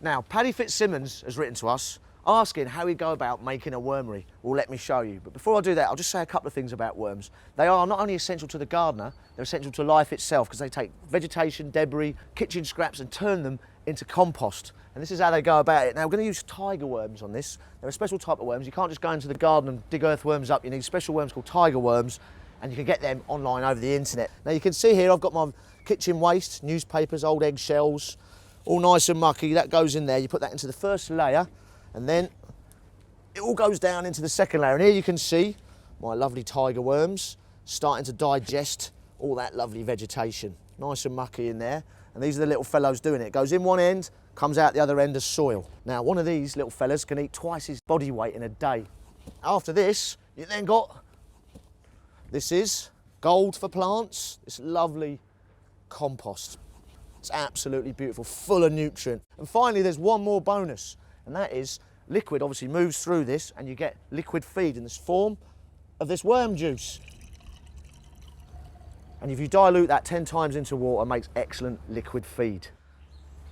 Now, Paddy Fitzsimmons has written to us asking how we go about making a wormery. Well, let me show you. But before I do that, I'll just say a couple of things about worms. They are not only essential to the gardener, they're essential to life itself because they take vegetation, debris, kitchen scraps and turn them into compost. And this is how they go about it. Now, we're going to use tiger worms on this. They're a special type of worms. You can't just go into the garden and dig earthworms up. You need special worms called tiger worms, and you can get them online over the internet. Now, you can see here I've got my kitchen waste, newspapers, old eggshells, all nice and mucky. That goes in there. You put that into the first layer, and then it all goes down into the second layer. And here you can see my lovely tiger worms starting to digest all that lovely vegetation. Nice and mucky in there. And these are the little fellows doing it. It goes in one end, comes out the other end as soil. Now, one of these little fellas can eat twice his body weight in a day. After this, you then got, this is gold for plants, this lovely compost. It's absolutely beautiful, full of nutrient. And finally, there's one more bonus, and that is liquid obviously moves through this and you get liquid feed in this form of this worm juice. And if you dilute that 10 times into water, it makes excellent liquid feed.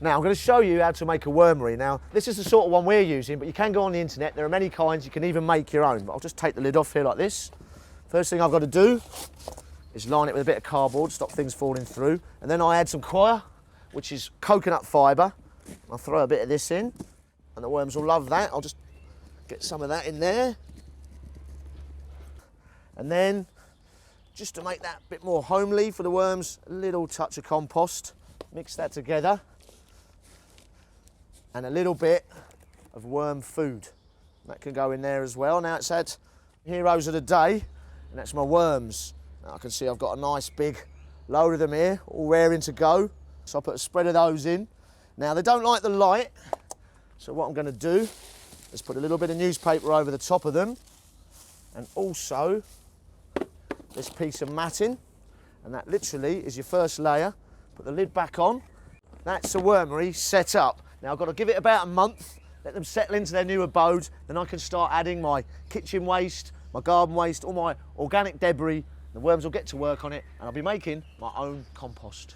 Now, I'm going to show you how to make a wormery. Now, this is the sort of one we're using, but you can go on the internet. There are many kinds. You can even make your own. But I'll just take the lid off here like this. First thing I've got to do is line it with a bit of cardboard, stop things falling through. And then I add some coir, which is coconut fibre. I'll throw a bit of this in, and the worms will love that. I'll just get some of that in there. And then, just to make that a bit more homely for the worms, a little touch of compost. Mix that together. And a little bit of worm food. That can go in there as well. Now it's had heroes of the day, and that's my worms. Now I can see I've got a nice big load of them here, all raring to go. So I'll put a spread of those in. Now they don't like the light, so what I'm going to do is put a little bit of newspaper over the top of them, and also this piece of matting, and that literally is your first layer. Put the lid back on. That's the wormery set up. Now I've got to give it about a month, let them settle into their new abode, then I can start adding my kitchen waste, my garden waste, all my organic debris. The worms will get to work on it, and I'll be making my own compost.